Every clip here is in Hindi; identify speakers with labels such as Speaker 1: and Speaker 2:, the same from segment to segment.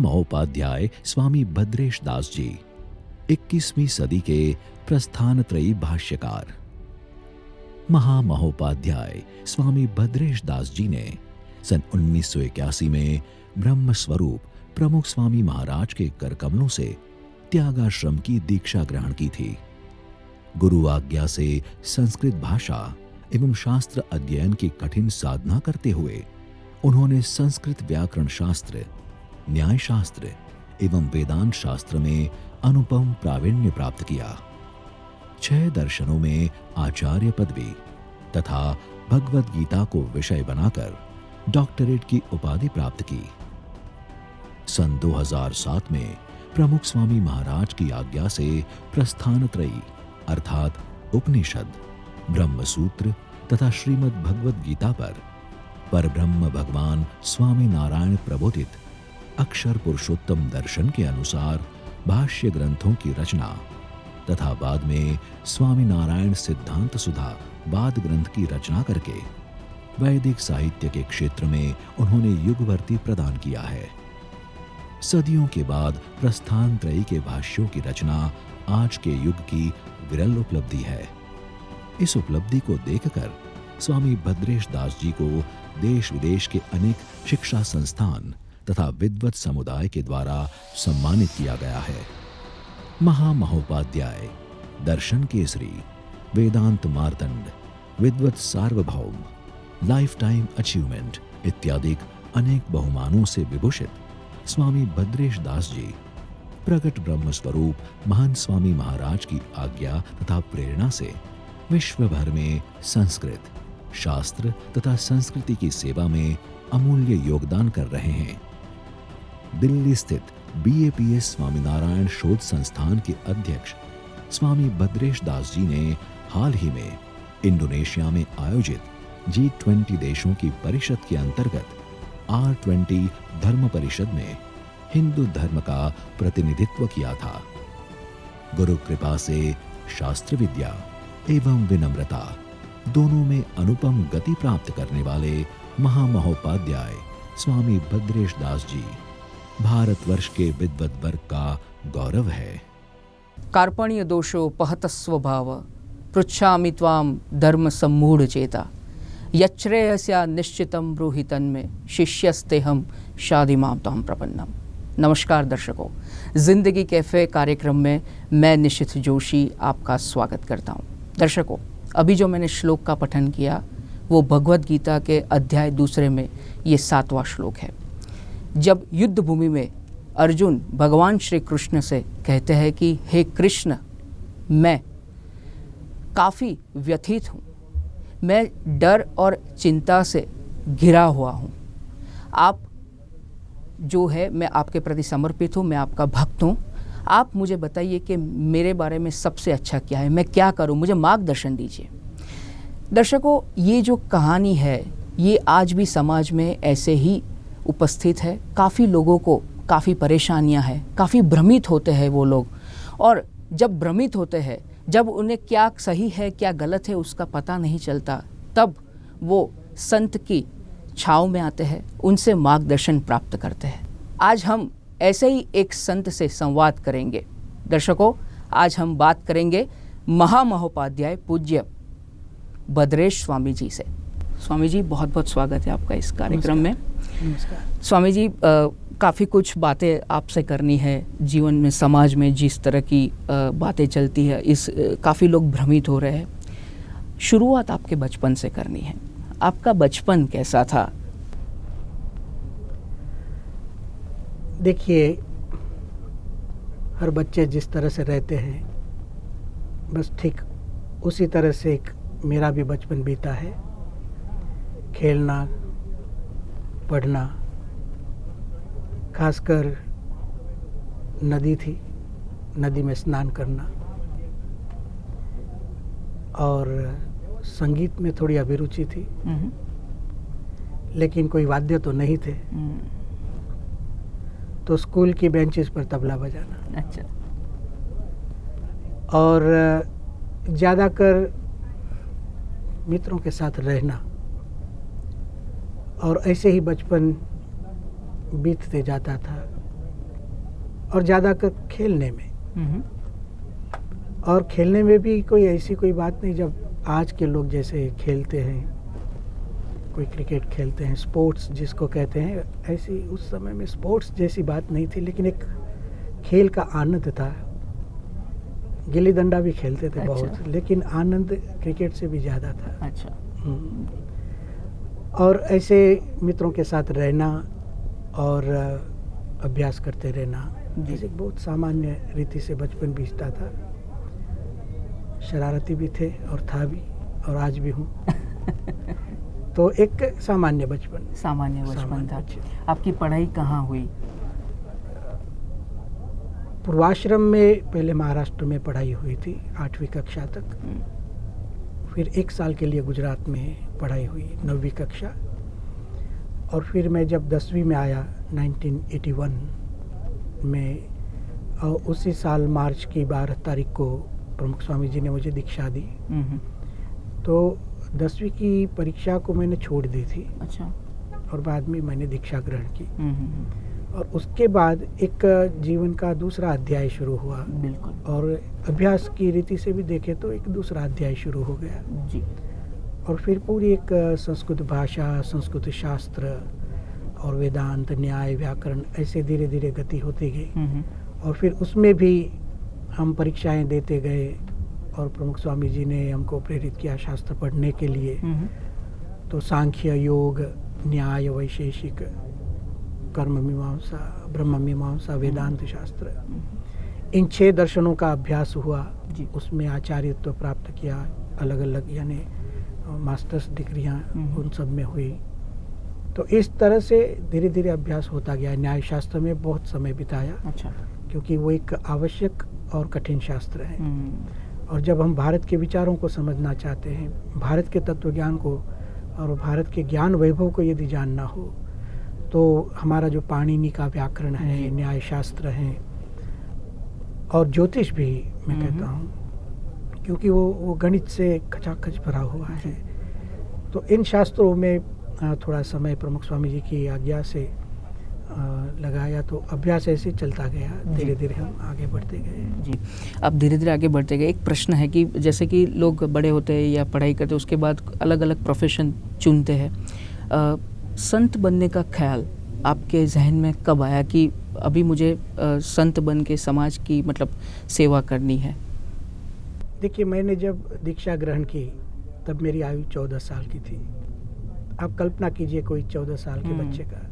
Speaker 1: महामहोपाध्याय स्वामी भद्रेश दास जी 21वीं सदी के प्रस्थानत्रयी भाष्यकार। महामहोपाध्याय स्वामी भद्रेश दास जी ने सन 1981 में ब्रह्म स्वरूप प्रमुख स्वामी महाराज के करकमलों से त्यागाश्रम की दीक्षा ग्रहण की थी। गुरु आज्ञा से संस्कृत भाषा एवं शास्त्र अध्ययन की कठिन साधना करते हुए उन्होंने संस्कृत व्याकरण शास्त्र, न्याय शास्त्र एवं वेदांत शास्त्र में अनुपम प्रावीण्य प्राप्त किया। 6 दर्शनों में आचार्य पदवी तथा भगवद गीता को विषय बनाकर डॉक्टरेट की उपाधि प्राप्त की। सन 2007 में प्रमुख स्वामी महाराज की आज्ञा से प्रस्थानत्रयी अर्थात उपनिषद, ब्रह्मसूत्र तथा श्रीमद् भगवद गीता पर परब्रह्म भगवान स्वामी नारायण प्रबोधित अक्षर पुरुषोत्तम दर्शन के अनुसार भाष्य ग्रंथों की रचना तथा बाद में स्वामी नारायण सिद्धांत सुधा वाद ग्रंथ की रचना करके वैदिक साहित्य के क्षेत्र में उन्होंने युगवर्ती प्रदान किया है। सदियों के बाद प्रस्थानत्रयी के भाष्यों की रचना आज के युग की विरल उपलब्धि है। इस उपलब्धि को देखकर स्वामी भद्रेश दास जी को देश विदेश के अनेक शिक्षा संस्थान तथा विद्वत समुदाय के द्वारा सम्मानित किया गया है। महामहोपाध्याय, दर्शन केसरी, वेदांत मार्तंड, विद्वत सार्वभौम, लाइफ टाइम अचीवमेंट इत्यादि अनेक बहुमानों से विभूषित स्वामी भद्रेश दास जी प्रकट ब्रह्म स्वरूप महान स्वामी महाराज की आज्ञा तथा प्रेरणा से विश्व भर में संस्कृत, शास्त्र तथा संस्कृति की सेवा में अमूल्य योगदान कर रहे हैं। दिल्ली स्थित BAPS स्वामीनारायण शोध संस्थान के अध्यक्ष स्वामी भद्रेश दास जी ने हाल ही में इंडोनेशिया में आयोजित G20 देशों की परिषद के अंतर्गत R20 धर्म परिषद में हिंदू धर्म का प्रतिनिधित्व किया था। गुरु कृपा से शास्त्र विद्या एवं विनम्रता दोनों में अनुपम गति प्राप्त करने वाले महामहोपाध्याय स्वामी भद्रेश दास जी भारतवर्ष के विद्वत वर्ग का गौरव है।
Speaker 2: कार्पण्य दोषोपहत स्वभाव पृच्छामि त्वां धर्म सम्मूढ़ चेता यच्छ्रेयस्या निश्चितं ब्रूहि तन्मे शिष्यस्तेहं शाधिमां त्वां प्रपन्नम। नमस्कार दर्शकों, जिंदगी कैफे कार्यक्रम में मैं निशिथ जोशी आपका स्वागत करता हूं। दर्शकों, अभी जो मैंने श्लोक का पठन किया वो भगवद गीता के अध्याय 2 में ये 7वां श्लोक है। जब युद्ध भूमि में अर्जुन भगवान श्री कृष्ण से कहते हैं कि हे कृष्ण, मैं काफ़ी व्यथित हूँ, मैं डर और चिंता से घिरा हुआ हूँ, आप जो है मैं आपके प्रति समर्पित हूँ, मैं आपका भक्त हूँ, आप मुझे बताइए कि मेरे बारे में सबसे अच्छा क्या है, मैं क्या करूँ, मुझे मार्गदर्शन दीजिए। दर्शकों, ये जो कहानी है ये आज भी समाज में ऐसे ही उपस्थित है। काफ़ी लोगों को काफ़ी परेशानियां हैं, काफ़ी भ्रमित होते हैं वो लोग, और जब भ्रमित होते हैं, जब उन्हें क्या सही है क्या गलत है उसका पता नहीं चलता, तब वो संत की छाँव में आते हैं, उनसे मार्गदर्शन प्राप्त करते हैं। आज हम ऐसे ही एक संत से संवाद करेंगे। दर्शकों, आज हम बात करेंगे महामहोपाध्याय पूज्य भद्रेश स्वामी जी से। स्वामी जी, बहुत बहुत स्वागत है आपका इस कार्यक्रम में।
Speaker 3: नमस्कार।
Speaker 2: स्वामी जी, काफ़ी कुछ बातें आपसे करनी है। जीवन में, समाज में जिस तरह की बातें चलती है, इस काफ़ी लोग भ्रमित हो रहे हैं। शुरुआत आपके बचपन से करनी है। आपका बचपन कैसा था?
Speaker 3: देखिए, हर बच्चे जिस तरह से रहते हैं बस ठीक उसी तरह से एक मेरा भी बचपन बीता है। खेलना, पढ़ना, खासकर नदी थी, नदी में स्नान करना, और संगीत में थोड़ी अभिरुचि थी, लेकिन कोई वाद्य तो नहीं थे, तो स्कूल की बेंचेस पर तबला बजाना।
Speaker 2: अच्छा।
Speaker 3: और ज़्यादातर मित्रों के साथ रहना, और ऐसे ही बचपन बीतते जाता था। और ज़्यादातर खेलने में।
Speaker 2: हम्म,
Speaker 3: और खेलने में भी कोई ऐसी कोई बात नहीं, जब आज के लोग जैसे खेलते हैं, कोई क्रिकेट खेलते हैं, स्पोर्ट्स जिसको कहते हैं, ऐसी उस समय में स्पोर्ट्स जैसी बात नहीं थी, लेकिन एक खेल का आनंद था। गिल्ली डंडा भी खेलते थे
Speaker 2: अच्छा।
Speaker 3: बहुत, लेकिन आनंद क्रिकेट से भी ज़्यादा था।
Speaker 2: अच्छा।
Speaker 3: और ऐसे मित्रों के साथ रहना और अभ्यास करते रहना,
Speaker 2: जी।
Speaker 3: ऐसे बहुत सामान्य रीति से बचपन बीतता था। शरारती भी थे और था भी, और आज भी हूँ। तो एक सामान्य बचपन।
Speaker 2: सामान्य बचपन था।
Speaker 3: बचपन।
Speaker 2: आपकी पढ़ाई कहाँ हुई?
Speaker 3: पूर्वाश्रम में पहले महाराष्ट्र में पढ़ाई हुई थी 8वीं कक्षा तक। फिर 1 साल के लिए गुजरात में पढ़ाई हुई 9वीं कक्षा। और फिर मैं जब 10वीं में आया 1981 में, और उसी साल मार्च की 12 तारीख को प्रमुख स्वामी जी ने मुझे दीक्षा दी। तो 10वीं की परीक्षा को मैंने छोड़ दी थी।
Speaker 2: अच्छा।
Speaker 3: और बाद में मैंने दीक्षा ग्रहण की। और उसके बाद एक जीवन का दूसरा अध्याय शुरू हुआ।
Speaker 2: बिल्कुल।
Speaker 3: और अभ्यास की रीति से भी देखें तो एक दूसरा अध्याय शुरू हो गया।
Speaker 2: जी।
Speaker 3: और फिर पूरी एक संस्कृत भाषा, संस्कृत शास्त्र और वेदांत, न्याय, व्याकरण, ऐसे धीरे धीरे गति होती गई। और फिर उसमें भी हम परीक्षाएं देते गए, और प्रमुख स्वामी जी ने हमको प्रेरित किया शास्त्र पढ़ने के लिए। तो सांख्य, योग, न्याय, वैशेषिक, कर्म मीमांसा, ब्रह्म मीमांसा, वेदांत शास्त्र, इन 6 दर्शनों का अभ्यास हुआ।
Speaker 2: जी।
Speaker 3: उसमें आचार्यत्व प्राप्त किया, अलग अलग यानी मास्टर्स डिग्रियां उन सब में हुई। तो इस तरह से धीरे धीरे अभ्यास होता गया। न्याय शास्त्र में बहुत समय बिताया।
Speaker 2: अच्छा।
Speaker 3: क्योंकि वो एक आवश्यक और कठिन शास्त्र है। और जब हम भारत के विचारों को समझना चाहते हैं, भारत के तत्वज्ञान को और भारत के ज्ञान वैभव को यदि जानना हो, तो हमारा जो पाणिनि का व्याकरण है, न्याय शास्त्र है, और ज्योतिष भी मैं कहता हूँ, क्योंकि वो गणित से खचाखच भरा हुआ है। तो इन शास्त्रों में थोड़ा समय प्रमुख स्वामी जी की आज्ञा से लगाया। तो अभ्यास ऐसे चलता गया, धीरे धीरे हम आगे बढ़ते गए।
Speaker 2: जी, आप धीरे धीरे आगे बढ़ते गए। एक प्रश्न है कि जैसे कि लोग बड़े होते हैं या पढ़ाई करते हैं, उसके बाद अलग अलग प्रोफेशन चुनते हैं, संत बनने का ख्याल आपके जहन में कब आया कि अभी मुझे संत बन के समाज की मतलब सेवा करनी है?
Speaker 3: देखिए, मैंने जब दीक्षा ग्रहण की तब मेरी आयु 14 साल की थी। आप कल्पना कीजिए कोई 14 साल के बच्चे का,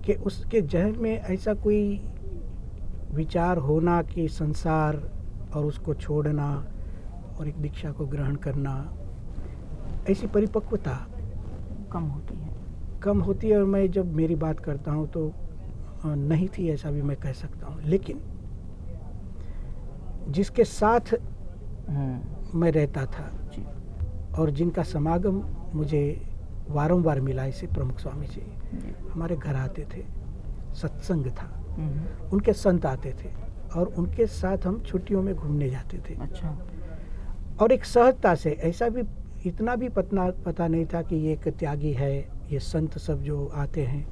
Speaker 3: कि उसके जहन में ऐसा कोई विचार होना कि संसार और उसको छोड़ना और एक दीक्षा को ग्रहण करना, ऐसी परिपक्वता कम होती है। और मैं जब मेरी बात करता हूँ तो नहीं थी, ऐसा भी मैं कह सकता हूँ। लेकिन जिसके साथ मैं रहता था और जिनका समागम मुझे वारंवार मिला, इसे प्रमुख स्वामी जी हमारे घर आते थे, सत्संग था, उनके संत आते थे और उनके साथ हम छुट्टियों में घूमने जाते थे।
Speaker 2: अच्छा।
Speaker 3: और एक सहजता से, ऐसा भी इतना भी पता नहीं था कि ये एक त्यागी है, ये संत सब जो आते हैं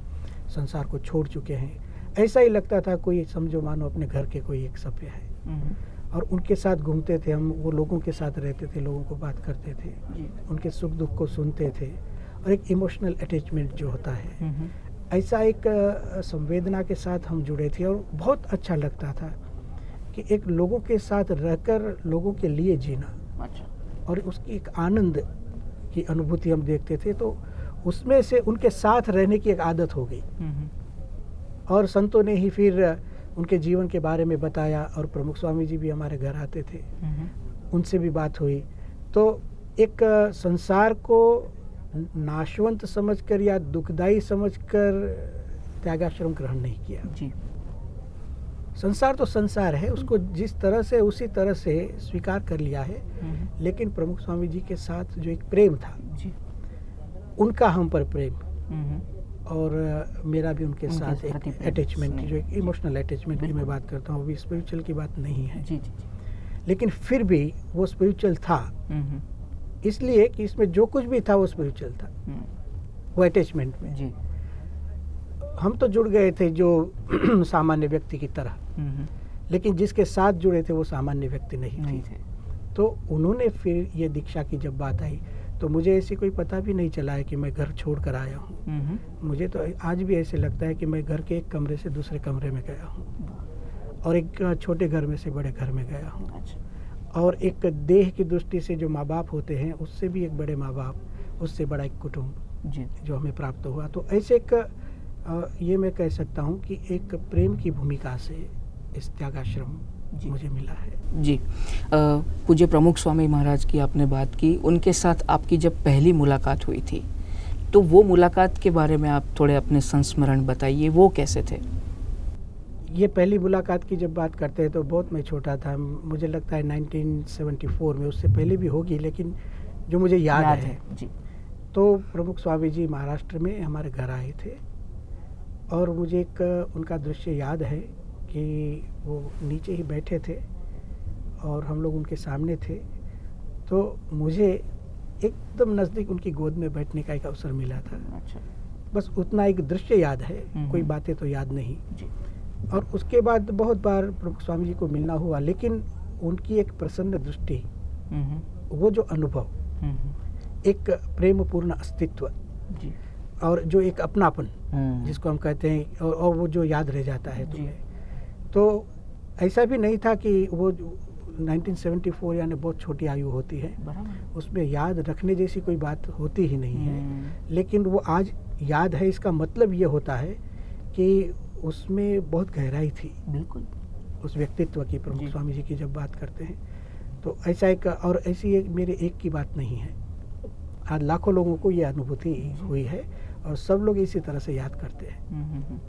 Speaker 3: संसार को छोड़ चुके हैं। ऐसा ही लगता था कोई समझो मानो अपने घर के कोई एक सभ्य है। और उनके साथ घूमते थे हम, वो लोगों के साथ रहते थे, लोगों को बात करते थे, उनके सुख दुख को सुनते थे। और एक इमोशनल अटैचमेंट जो होता है, ऐसा एक संवेदना के साथ हम जुड़े थे। और बहुत अच्छा लगता था कि एक लोगों के साथ रहकर लोगों के लिए जीना।
Speaker 2: अच्छा।
Speaker 3: और उसकी एक आनंद की अनुभूति हम देखते थे, तो उसमें से उनके साथ रहने की एक आदत हो गई। और संतों ने ही फिर उनके जीवन के बारे में बताया, और प्रमुख स्वामी जी भी हमारे घर आते थे, उनसे भी बात हुई। तो एक संसार को नाशवंत समझकर या दुखदाई समझकर त्यागाश्रम ग्रहण नहीं किया।
Speaker 2: जी।
Speaker 3: संसार तो संसार है, उसको जिस तरह से उसी तरह से स्वीकार कर लिया है। लेकिन प्रमुख स्वामी जी के साथ जो एक प्रेम था,
Speaker 2: जी।
Speaker 3: उनका हम पर प्रेम, और मेरा भी उनके साथ एक अटैचमेंट, जो एक इमोशनल अटैचमेंट की मैं बात करता हूँ, अभी स्पिरिचुअल की बात नहीं है।
Speaker 2: जी जी।
Speaker 3: लेकिन फिर भी वो स्पिरिचुअल था, इसलिए कि इसमें जो कुछ भी था वो स्पिरिचुअल था, वो अटैचमेंट में।
Speaker 2: जी।
Speaker 3: हम तो जुड़ गए थे जो सामान्य व्यक्ति की तरह, लेकिन जिसके साथ जुड़े थे वो सामान्य व्यक्ति नहीं थे। तो उन्होंने फिर ये दीक्षा की जब बात आई तो मुझे ऐसी कोई पता भी नहीं चला है कि मैं घर छोड़ कर आया हूँ। मुझे तो आज भी ऐसे लगता है कि मैं घर के एक कमरे से दूसरे कमरे में गया हूँ और एक छोटे घर में से बड़े घर में गया हूँ। और एक देह की दृष्टि से जो माँ बाप होते हैं उससे भी एक बड़े माँ बाप, उससे बड़ा एक कुटुंब जो हमें प्राप्त हुआ। तो ऐसे एक ये मैं कह सकता हूँ कि एक प्रेम की भूमिका से इस त्यागाश्रम मुझे मिला है।
Speaker 2: जी, पूज्य प्रमुख स्वामी महाराज की आपने बात की, उनके साथ आपकी जब पहली मुलाकात हुई थी तो वो मुलाकात के बारे में आप थोड़े अपने संस्मरण बताइए, वो कैसे थे?
Speaker 3: ये पहली मुलाकात की जब बात करते हैं तो बहुत मैं छोटा था, मुझे लगता है 1974 में, उससे पहले भी होगी, लेकिन जो मुझे याद है
Speaker 2: जी।
Speaker 3: तो प्रमुख स्वामी जी महाराष्ट्र में हमारे घर आए थे और मुझे एक उनका दृश्य याद है कि वो नीचे ही बैठे थे और हम लोग उनके सामने थे। तो मुझे एकदम नज़दीक उनकी गोद में बैठने का एक अवसर मिला था।
Speaker 2: अच्छा।
Speaker 3: बस उतना एक दृश्य याद है, कोई बातें तो याद नहीं जी। और उसके बाद बहुत बार प्रमुख स्वामी जी को मिलना हुआ, लेकिन उनकी एक प्रसन्न दृष्टि, वो जो अनुभव, एक प्रेमपूर्ण अस्तित्व जी, और जो एक अपनापन जिसको हम कहते हैं, और वो जो याद रह जाता है तुम्हें। तो ऐसा भी नहीं था कि वो 1974 यानी बहुत छोटी आयु होती है, उसमें याद रखने जैसी कोई बात होती ही नहीं है, लेकिन वो आज याद है। इसका मतलब ये होता है कि उसमें बहुत गहराई थी, बिल्कुल, उस व्यक्तित्व की। प्रमुख स्वामी जी की जब बात करते हैं तो ऐसा एक, और ऐसी एक मेरे एक की बात नहीं है, आज लाखों लोगों को ये अनुभूति हुई है और सब लोग इसी तरह से याद करते हैं।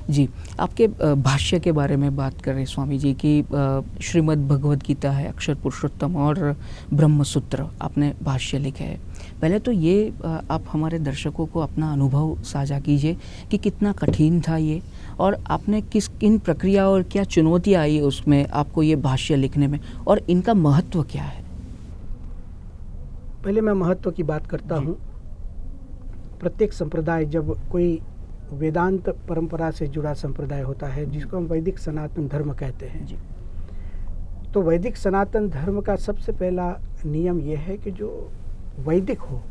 Speaker 2: जी, आपके भाष्य के बारे में बात कर रहे स्वामी जी की, श्रीमद् भगवद गीता है, अक्षर पुरुषोत्तम और ब्रह्म सूत्र आपने भाष्य लिखे है। पहले तो ये आप हमारे दर्शकों को अपना अनुभव साझा कीजिए कि कितना कठिन था ये, और आपने किन प्रक्रिया और क्या चुनौतियाँ आई उसमें आपको ये भाष्य लिखने में, और इनका महत्व क्या है?
Speaker 3: पहले मैं महत्व की बात करता हूँ। प्रत्येक संप्रदाय, जब कोई वेदांत परंपरा से जुड़ा संप्रदाय होता है जिसको हम वैदिक सनातन धर्म कहते हैं जी, तो वैदिक सनातन धर्म का सबसे पहला नियम यह है कि जो वैदिक हो,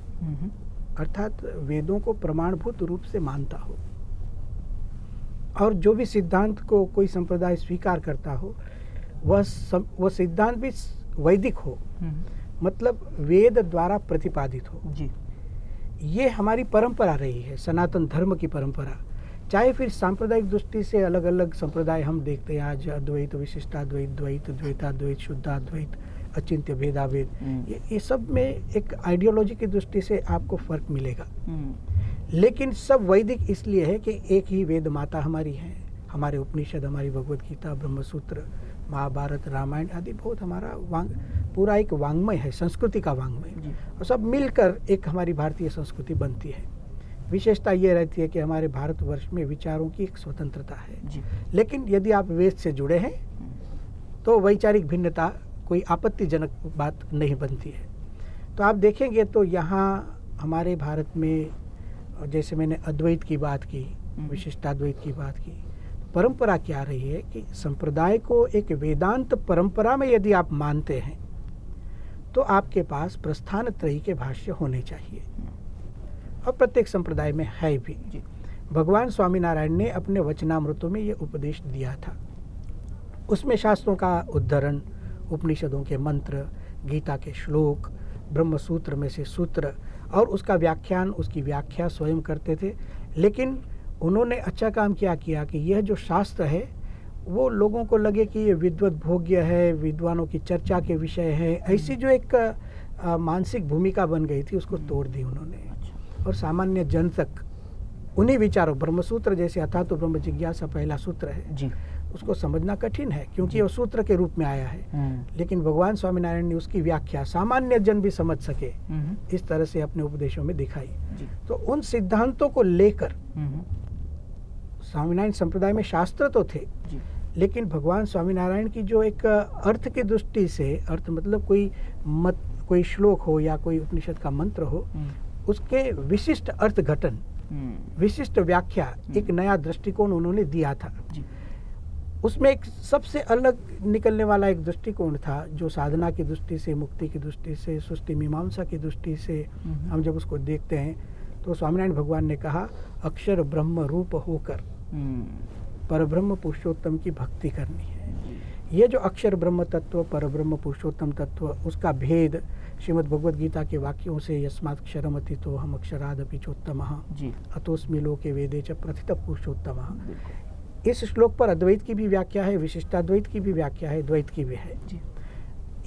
Speaker 3: अर्थात वेदों को प्रमाणभूत रूप से मानता हो, और जो भी सिद्धांत को कोई संप्रदाय स्वीकार करता हो वह सिद्धांत भी वैदिक हो, मतलब वेद द्वारा प्रतिपादित हो जी। ये हमारी परंपरा रही है, सनातन धर्म की परंपरा। चाहे फिर सांप्रदायिक दृष्टि से अलग अलग संप्रदाय हम देखते हैं आज, अद्वैत, विशिष्टाद्वैत, द्वैत, द्वैताद्वैत, शुद्धाद्वैत, अचिंत्य भेदाभेद, ये सब में एक आइडियोलॉजी की दृष्टि से आपको फर्क मिलेगा। लेकिन सब वैदिक इसलिए है कि एक ही वेद माता हमारी है, हमारे उपनिषद, हमारी भगवद गीता, ब्रह्मसूत्र, महाभारत, रामायण आदि बहुत हमारा पूरा एक वांग्मय है, संस्कृति का वांग्मय, और सब मिलकर एक हमारी भारतीय संस्कृति बनती है। विशेषता ये रहती है कि हमारे भारतवर्ष में विचारों की एक स्वतंत्रता है जी। लेकिन यदि आप वेद से जुड़े हैं तो वैचारिक भिन्नता कोई आपत्तिजनक बात नहीं बनती है। तो आप देखेंगे तो यहाँ हमारे भारत में, जैसे मैंने अद्वैत की बात की, विशिष्टाद्वैत की बात की, परंपरा क्या रही है कि संप्रदाय को एक वेदांत परंपरा में यदि आप मानते हैं तो आपके पास प्रस्थान त्रयी के भाष्य होने चाहिए, और प्रत्येक संप्रदाय में है भी। भगवान स्वामीनारायण ने अपने वचनामृतों में ये उपदेश दिया था। उसमें शास्त्रों का उद्धरण, उपनिषदों के मंत्र, गीता के श्लोक, ब्रह्मसूत्र में से सूत्र, और उसका व्याख्यान, उसकी व्याख्या स्वयं करते थे। लेकिन उन्होंने अच्छा काम क्या किया कि यह जो शास्त्र है वो लोगों को लगे कि ये विद्वत भोग्य है, विद्वानों की चर्चा के विषय है, ऐसी जो एक मानसिक भूमिका बन गई थी उसको तोड़ दी उन्होंने, और सामान्य जन तक उन्हीं विचारों, ब्रह्मसूत्र जैसे अथा तो ब्रह्म जिज्ञासा पहला सूत्र है जी, उसको समझना कठिन है क्योंकि वो सूत्र के रूप में आया है, लेकिन भगवान स्वामीनारायण ने उसकी व्याख्या सामान्य जन भी समझ सके इस तरह से अपने उपदेशों में दिखाई। तो उन सिद्धांतों को लेकर स्वामीनारायण संप्रदाय में शास्त्र तो थे, लेकिन भगवान स्वामीनारायण की जो एक अर्थ की दृष्टि से, अर्थ मतलब कोई श्लोक हो या कोई उपनिषद का मंत्र हो, उसके विशिष्ट अर्थ घटन विशिष्ट व्याख्या, एक नया दृष्टिकोण उन्होंने दिया था।
Speaker 2: जी।
Speaker 3: उसमें एक सबसे अलग निकलने वाला एक दृष्टिकोण था जो साधना की दृष्टि से, मुक्ति की दृष्टि से, सृष्टि मीमांसा की दृष्टि से हम जब उसको देखते हैं तो स्वामीनारायण भगवान ने कहा अक्षर ब्रह्म रूप होकर परब्रह्म पुरुषोत्तम की भक्ति करनी है। ये जो अक्षर ब्रह्म तत्व, परब्रह्म पुरुषोत्तम तत्व, उसका भेद श्रीमद् भगवद गीता के वाक्यों से यस्मात्क्षरम अतीतो हम अक्षरादपि चोत्तमः अतोस्मि लोके वेदे च प्रथितः पुरुषोत्तमः। इस श्लोक पर अद्वैत की भी व्याख्या है, विशिष्टाद्वैत की भी व्याख्या है, द्वैत की भी है।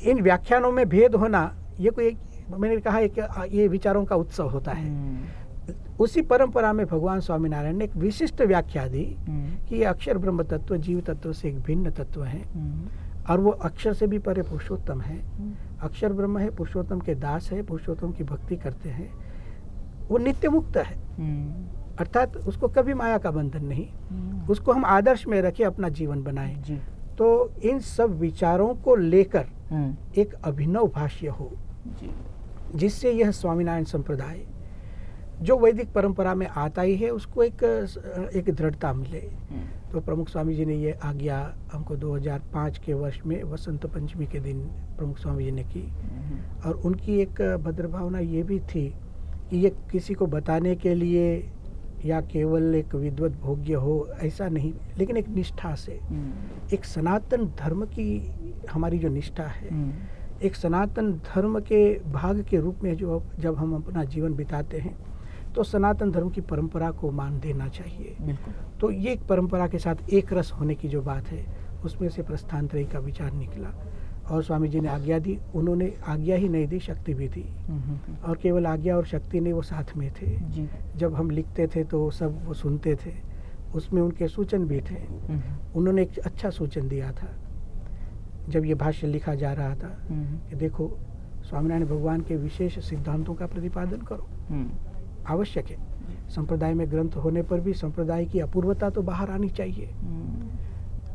Speaker 3: इन व्याख्यानों में भेद होना ये कोई, मैंने कहा एक ये विचारों का उत्सव होता है। उसी परंपरा में भगवान स्वामीनारायण ने एक विशिष्ट व्याख्या दी कि ये अक्षर ब्रह्म तत्व जीव तत्व से एक भिन्न तत्व है और वो अक्षर से भी परे पुरुषोत्तम है। अक्षर ब्रह्म है, पुरुषोत्तम के दास है, पुरुषोत्तम की भक्ति करते हैं, वो नित्य मुक्त है, अर्थात उसको कभी माया का बंधन नहीं, उसको हम आदर्श में रखे अपना जीवन बनाए। तो इन सब विचारों को लेकर एक अभिनव भाष्य हो जिससे यह स्वामीनारायण संप्रदाय जो वैदिक परंपरा में आता ही है उसको एक दृढ़ता मिले। तो प्रमुख स्वामी जी ने ये आज्ञा हमको 2005 के वर्ष में वसंत पंचमी के दिन प्रमुख स्वामी जी ने की और उनकी एक भद्र भावना ये भी थी कि ये किसी को बताने के लिए या केवल एक विद्वत भोग्य हो ऐसा नहीं, लेकिन एक निष्ठा से, एक सनातन धर्म की हमारी जो निष्ठा है, एक सनातन धर्म के भाग के रूप में जो जब हम अपना जीवन बिताते हैं तो सनातन धर्म की परंपरा को मान देना चाहिए। तो ये एक परंपरा के साथ एक रस होने की जो बात है उसमें से प्रस्थानत्रयी का विचार निकला और स्वामी जी ने आज्ञा दी। उन्होंने आज्ञा ही नहीं दी, शक्ति भी दी और केवल आज्ञा और शक्ति नहीं, वो साथ में थे। जब हम लिखते थे तो सब वो सुनते थे, उसमें उनके सूचन भी थे। उन्होंने एक अच्छा सूचन दिया था जब ये भाष्य लिखा जा रहा था कि देखो स्वामीनारायण भगवान के विशेष सिद्धांतों का प्रतिपादन करो, आवश्यक है। संप्रदाय में ग्रंथ होने पर भी संप्रदाय की अपूर्वता तो बाहर आनी चाहिए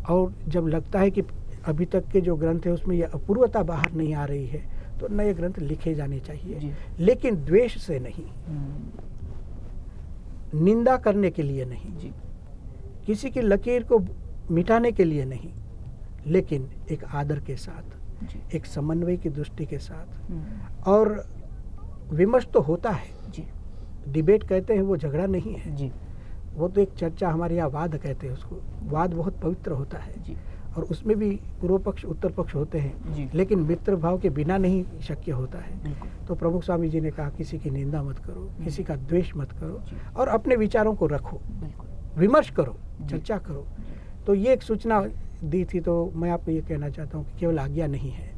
Speaker 3: और जब लगता है कि अभी तक के जो ग्रंथ है उसमें यह अपूर्वता बाहर नहीं आ रही है तो नए ग्रंथ लिखे जाने चाहिए, लेकिन द्वेष से नहीं, निंदा करने के लिए नहीं, किसी की लकीर को मिटाने के लिए नहीं, लेकिन एक आदर के साथ, एक समन्वय की दृष्टि के साथ। और विमर्श तो होता है, डिबेट कहते हैं, वो झगड़ा नहीं है, वो तो एक चर्चा, हमारे यहाँ वाद कहते हैं उसको। वाद बहुत पवित्र होता है और उसमें भी पूर्व पक्ष उत्तर पक्ष होते हैं, लेकिन मित्र भाव के बिना नहीं शक्य होता है। तो प्रमुख स्वामी जी ने कहा किसी की निंदा मत करो, किसी का द्वेष मत करो और अपने विचारों को रखो, विमर्श करो, चर्चा करो। तो ये एक सूचना दी थी। तो मैं आपको ये कहना चाहता हूँ कि केवल आज्ञा नहीं है,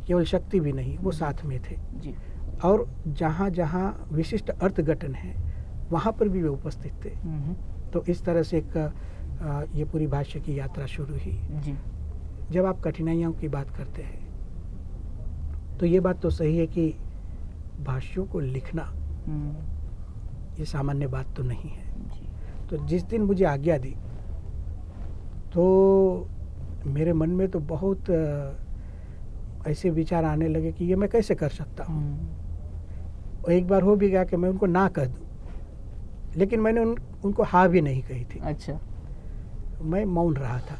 Speaker 3: केवल शक्ति भी नहीं, वो साथ में थे और जहाँ जहाँ विशिष्ट अर्थघटन है वहाँ पर भी वे उपस्थित थे। तो इस तरह से एक ये पूरी भाष्य की यात्रा शुरू हुई। जब आप कठिनाइयों की बात करते हैं तो ये बात तो सही है कि भाष्यों को लिखना ये सामान्य बात तो नहीं है। तो जिस दिन मुझे आज्ञा दी तो मेरे मन में तो बहुत ऐसे विचार आने लगे कि ये मैं कैसे कर सकता हूँ। और एक बार हो भी गया कि मैं उनको ना कह दूँ, लेकिन मैंने उनको हाँ भी नहीं कही थी।
Speaker 2: अच्छा।
Speaker 3: मैं मौन रहा था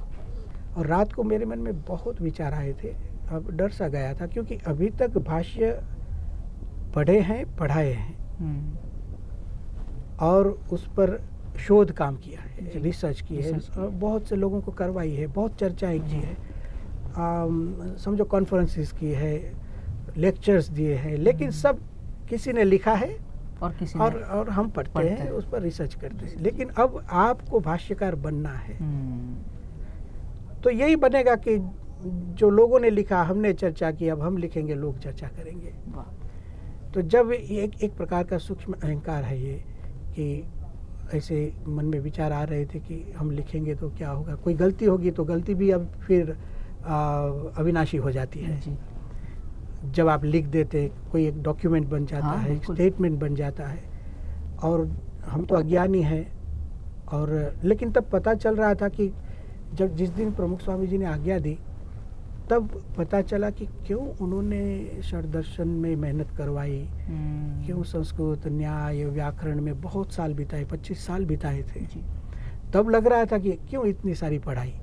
Speaker 3: और रात को मेरे मन में बहुत विचार आए थे। अब डर सा गया था क्योंकि अभी तक भाष्य पढ़े हैं, पढ़ाए हैं और उस पर शोध काम किया है, रिसर्च की है, बहुत से लोगों को करवाई है, बहुत चर्चाएं की है, समझो कॉन्फ्रेंसेस की है, लेक्चर्स दिए हैं, लेकिन सब किसी ने लिखा है
Speaker 2: और किसी
Speaker 3: और हम पढ़ते हैं, उस पर रिसर्च करते हैं। लेकिन अब आपको भाष्यकार बनना है तो यही बनेगा कि जो लोगों ने लिखा, हमने चर्चा की, अब हम लिखेंगे, लोग चर्चा करेंगे। तो जब एक प्रकार का सूक्ष्म अहंकार है ये कि ऐसे मन में विचार आ रहे थे कि हम लिखेंगे तो क्या होगा, कोई गलती होगी तो गलती भी अब फिर अविनाशी हो जाती है। जब आप लिख देते कोई एक डॉक्यूमेंट बन जाता है, एक स्टेटमेंट बन जाता है और हम तो अज्ञानी हैं। और लेकिन तब पता चल रहा था कि जब जिस दिन प्रमुख स्वामी जी ने आज्ञा दी तब पता चला कि क्यों उन्होंने षड्दर्शन में मेहनत करवाई, क्यों संस्कृत, न्याय, व्याकरण में बहुत साल बिताए, 25 साल बिताए थे। तब लग रहा था कि क्यों इतनी सारी पढ़ाई,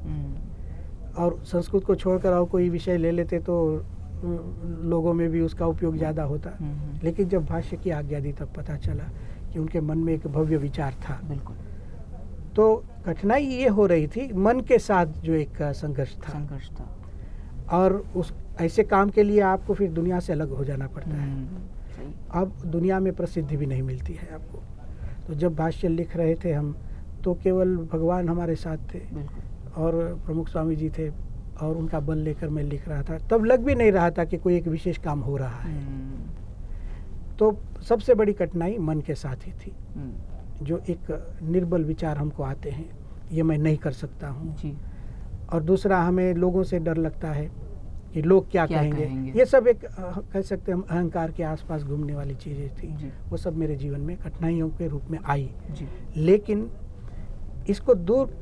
Speaker 3: और संस्कृत को छोड़कर और कोई विषय ले लेते तो लोगों में भी उसका उपयोग ज़्यादा होता। लेकिन जब भाष्य की आज्ञा दी तब पता चला कि उनके मन में एक भव्य विचार था।
Speaker 2: बिल्कुल।
Speaker 3: तो कठिनाई ये हो रही थी, मन के साथ जो एक संघर्ष था, और उस ऐसे काम के लिए आपको फिर दुनिया से अलग हो जाना पड़ता है। अब दुनिया में प्रसिद्धि भी नहीं मिलती है आपको। तो जब भाष्य लिख रहे थे हम, तो केवल भगवान हमारे साथ थे और प्रमुख स्वामी जी थे, और उनका बल लेकर मैं लिख रहा था। तब लग भी नहीं रहा था कि कोई एक विशेष काम हो रहा है। तो सबसे बड़ी कठिनाई मन के साथ ही थी। जो एक निर्बल विचार हमको आते हैं, ये मैं नहीं कर सकता हूँ। और दूसरा, हमें लोगों से डर लगता है कि लोग क्या कहेंगे। ये सब एक कह सकते हैं हम अहंकार के आसपास घूमने वाली चीज़ें थी। वो सब मेरे जीवन में कठिनाइयों के रूप में आई। लेकिन इसको दूर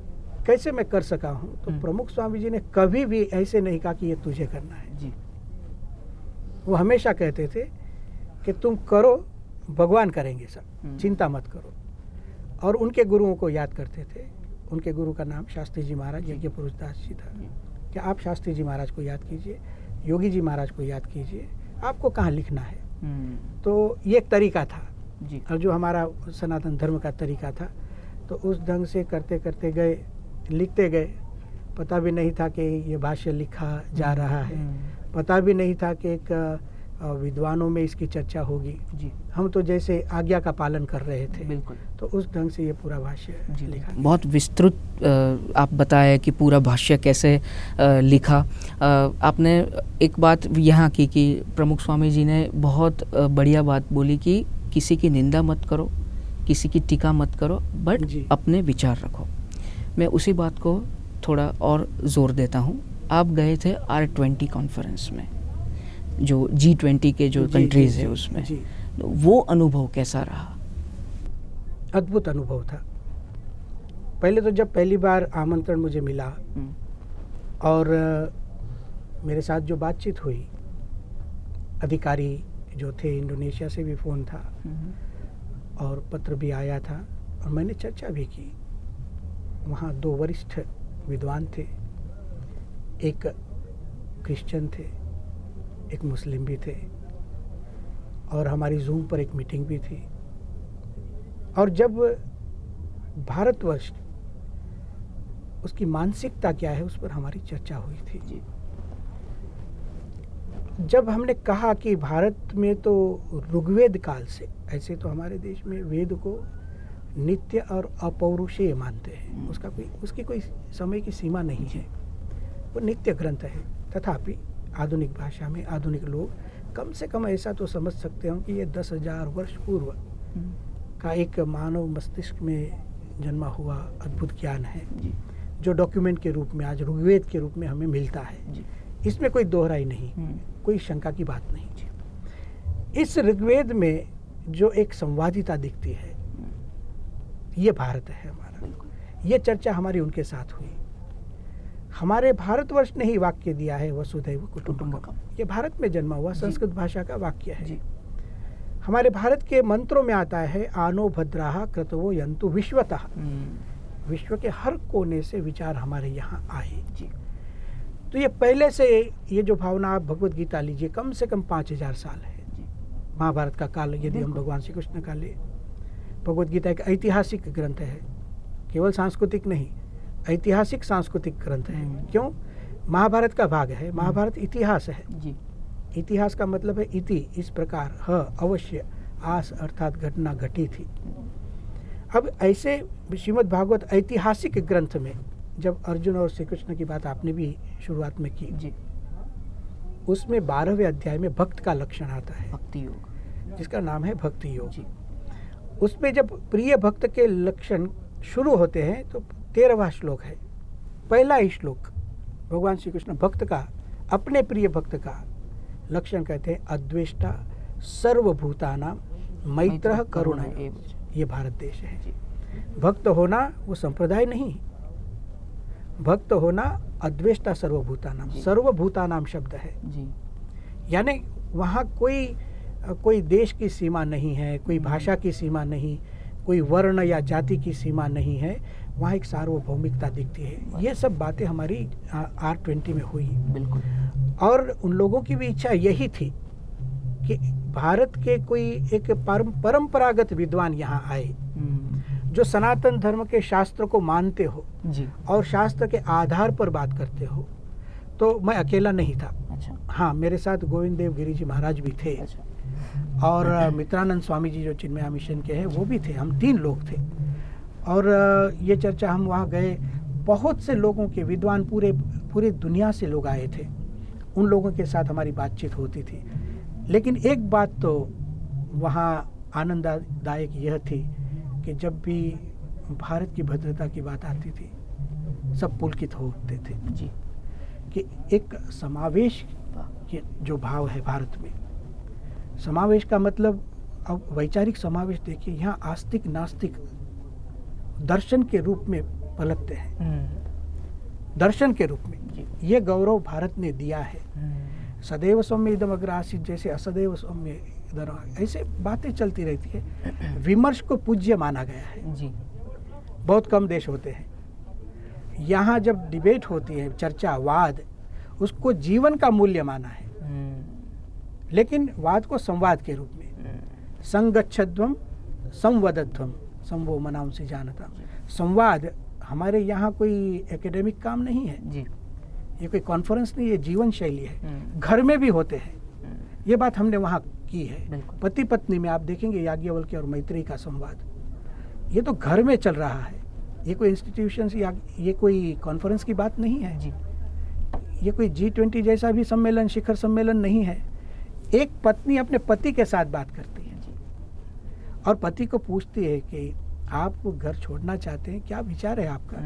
Speaker 3: कैसे मैं कर सका हूँ, तो प्रमुख स्वामी जी ने कभी भी ऐसे नहीं कहा कि ये तुझे करना है। वो हमेशा कहते थे कि तुम करो, भगवान करेंगे सब, चिंता मत करो। और उनके गुरुओं को याद करते थे। उनके गुरु का नाम शास्त्री जी महाराज यज्ञ पुरुष दास जी था। कि आप शास्त्री जी महाराज को याद कीजिए, योगी जी महाराज को याद कीजिए, आपको कहाँ लिखना है। तो ये एक तरीका था, और जो हमारा सनातन धर्म का तरीका था। तो उस ढंग से करते करते गए, लिखते गए। पता भी नहीं था कि ये भाष्य लिखा जा रहा है, पता भी नहीं था कि एक विद्वानों में इसकी चर्चा होगी। हम तो जैसे आज्ञा का पालन कर रहे थे। बिल्कुल। तो उस ढंग से ये पूरा भाष्य लिखा।
Speaker 2: बहुत विस्तृत आप बताया कि पूरा भाष्य कैसे लिखा। आपने एक बात यहाँ की कि प्रमुख स्वामी जी ने बहुत बढ़िया बात बोली कि किसी की निंदा मत करो, किसी की टीका मत करो, बट अपने विचार रखो। मैं उसी बात को थोड़ा और जोर देता हूँ। आप गए थे R20 कॉन्फ्रेंस में, जो G20 के जो कंट्रीज़ है उसमें, तो वो अनुभव कैसा रहा?
Speaker 3: अद्भुत अनुभव था। पहले तो जब पहली बार आमंत्रण मुझे मिला और मेरे साथ जो बातचीत हुई, अधिकारी जो थे, इंडोनेशिया से भी फ़ोन था और पत्र भी आया था, और मैंने चर्चा भी की। वहाँ 2 वरिष्ठ विद्वान थे, एक क्रिश्चियन थे, एक मुस्लिम भी थे, और हमारी जूम पर एक मीटिंग भी थी। और जब भारतवर्ष, उसकी मानसिकता क्या है, उस पर हमारी चर्चा हुई थी। जब हमने कहा कि भारत में तो ऋग्वेद काल से, ऐसे तो हमारे देश में वेद को नित्य और अपौरुषेय मानते हैं, उसकी कोई समय की सीमा नहीं है, वो नित्य ग्रंथ है। तथापि आधुनिक भाषा में आधुनिक लोग कम से कम ऐसा तो समझ सकते हो कि ये 10,000 वर्ष पूर्व का एक मानव मस्तिष्क में जन्मा हुआ अद्भुत ज्ञान है, जो डॉक्यूमेंट के रूप में आज ऋग्वेद के रूप में हमें मिलता है। इसमें कोई दोहराई नहीं, कोई शंका की बात नहीं। इस ऋग्वेद में जो एक संवादिता दिखती है, ये भारत है हमारा। ये चर्चा हमारी उनके साथ हुई। हमारे भारतवर्ष ने ही वाक्य दिया है, वसुधैव कुटुंबकम। ये भारत में जन्मा हुआ संस्कृत भाषा का वाक्य है। हमारे भारत के मंत्रों में आता है, आनो भद्राः क्रतवो यन्तु विश्वतः। विश्व के हर कोने से विचार हमारे यहाँ आए। तो ये पहले से, ये जो भावना, आप भगवत गीता लीजिए, कम से कम 5000 साल है। महाभारत का काल यदि हम भगवान श्री कृष्ण का ले, भगवत गीता एक ऐतिहासिक ग्रंथ है, केवल सांस्कृतिक नहीं, ऐतिहासिक सांस्कृतिक ग्रंथ है। क्यों? महाभारत का भाग है। महाभारत इतिहास है। इतिहास का मतलब है इति, इस प्रकार, अवश्य, आस अर्थात घटना घटी थी। अब ऐसे श्रीमद् भागवत ऐतिहासिक ग्रंथ में जब अर्जुन और श्री कृष्ण की बात आपने भी शुरुआत में की, उसमें 12वें अध्याय में भक्त का लक्षण आता है,
Speaker 2: भक्ति योग,
Speaker 3: जिसका नाम है भक्ति योग। उसमें जब प्रिय भक्त के लक्षण शुरू होते हैं तो 13वां श्लोक है, पहला ही श्लोक। भगवान श्री कृष्ण भक्त का, अपने प्रिय भक्त का लक्षण कहते हैं, अद्वेष्टा सर्वभूतानां मैत्रः करुणा। ये भारत देश है। भक्त होना वो संप्रदाय नहीं, भक्त होना अद्वेष्टा सर्वभूतानाम, सर्वभूतानाम शब्द है,
Speaker 2: जी,
Speaker 3: यानी वहाँ कोई देश की सीमा नहीं है, कोई भाषा की सीमा नहीं, कोई वर्ण या जाति की सीमा नहीं है, वहाँ एक सार्वभौमिकता दिखती है। ये सब बातें हमारी R20 में हुई,
Speaker 2: बिल्कुल,
Speaker 3: और उन लोगों की भी इच्छा यही थी कि भारत के कोई एक परंपरागत विद्वान यहाँ आए जो सनातन धर्म के शास्त्र को मानते हो
Speaker 2: जी,
Speaker 3: और शास्त्र के आधार पर बात करते हो। तो मैं अकेला नहीं था,
Speaker 2: अच्छा,
Speaker 3: हाँ, मेरे साथ गोविंद देव गिरी जी महाराज भी थे,
Speaker 2: अच्छा,
Speaker 3: और मित्रानंद स्वामी जी जो चिन्मया मिशन के हैं वो भी थे, हम 3 लोग थे। और ये चर्चा, हम वहाँ गए, बहुत से लोगों के विद्वान पूरे दुनिया से लोग आए थे, उन लोगों के साथ हमारी बातचीत होती थी। लेकिन एक बात तो वहाँ आनंददायक यह थी कि जब भी भारत की भद्रता की बात आती थी सब पुलकित होते थे
Speaker 2: जी,
Speaker 3: कि एक समावेश के जो भाव है भारत में, समावेश का मतलब, अब वैचारिक समावेश देखिए, यहाँ आस्तिक नास्तिक दर्शन के रूप में पलटते हैं, दर्शन के रूप में।
Speaker 2: जी,
Speaker 3: ये गौरव भारत ने दिया है। सदैव सौम्य इदम अग्र आसीत्, जैसे असदैव सौम्य इधर, ऐसे बातें चलती रहती है। विमर्श को पूज्य माना गया है,
Speaker 2: जी,
Speaker 3: बहुत कम देश होते हैं। यहाँ जब डिबेट होती है, चर्चा, वाद, उसको जीवन का मूल्य माना है, लेकिन वाद को संवाद के रूप में, संगच्छध्वम संवदध्वम संवो मनाम से जानता। संवाद हमारे यहाँ कोई एकेडमिक काम नहीं है,
Speaker 2: जी,
Speaker 3: ये कोई कॉन्फ्रेंस नहीं है, जीवन शैली है, घर में भी होते हैं। ये बात हमने वहाँ की है। पति पत्नी में आप देखेंगे याज्ञवल्क्य और मैत्रेयी का संवाद, ये तो घर में चल रहा है, ये कोई इंस्टीट्यूशन या ये कोई कॉन्फ्रेंस की बात नहीं है
Speaker 2: जी,
Speaker 3: ये कोई G20 जैसा भी सम्मेलन, शिखर सम्मेलन नहीं है। एक पत्नी अपने पति के साथ बात करती है और पति को पूछती है कि आप घर छोड़ना चाहते हैं, क्या विचार है आपका?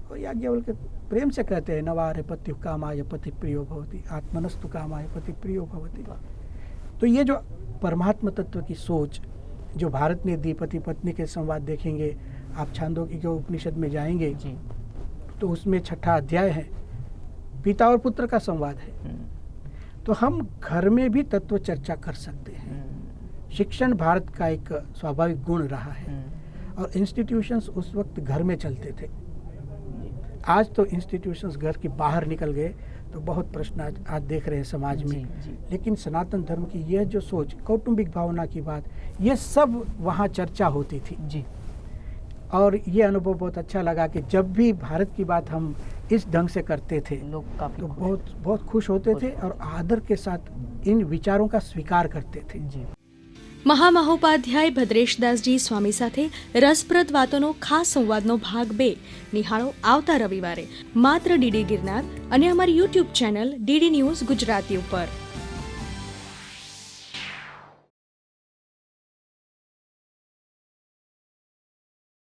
Speaker 3: और याज्ञवल्क्य प्रेम से कहते हैं, नवारे पति कामाय पति प्रियो भवति, आत्मनस्तु कामाय पति प्रियो भवति। तो ये जो परमात्मा तत्व की सोच जो भारत ने दी, पति पत्नी के संवाद देखेंगे आप, छांदोग्य के उपनिषद में जाएंगे
Speaker 2: जी,
Speaker 3: तो उसमें 6ठा अध्याय है, पिता और पुत्र का संवाद है। तो हम घर में भी तत्व चर्चा कर सकते हैं। शिक्षण भारत का एक स्वाभाविक गुण रहा है, और इंस्टीट्यूशंस उस वक्त घर में चलते थे। आज तो इंस्टीट्यूशंस घर के बाहर निकल गए, तो बहुत प्रश्न आज देख रहे हैं समाज में। लेकिन सनातन धर्म की यह जो सोच, कौटुंबिक भावना की बात, ये सब वहाँ चर्चा होती थी
Speaker 2: जी,
Speaker 3: और ये अनुभव बहुत अच्छा लगा कि जब भी भारत की बात हम इस ढंग से करते थे
Speaker 2: लोग काफी
Speaker 3: तो बहुत खुश होते थे और आदर के साथ इन विचारों का स्वीकार करते थे।
Speaker 2: जी।
Speaker 4: મહામહોપાધ્યાય ભદ્રેશદાસજી સ્વામી સાથે રસપ્રદ વાતોનો ખાસ સંવાદનો ભાગ 2 નિહાળો આવતા રવિવારે માત્ર ડીડી ગિરનાર અને અમારી YouTube channel DD news Gujarati ઉપર।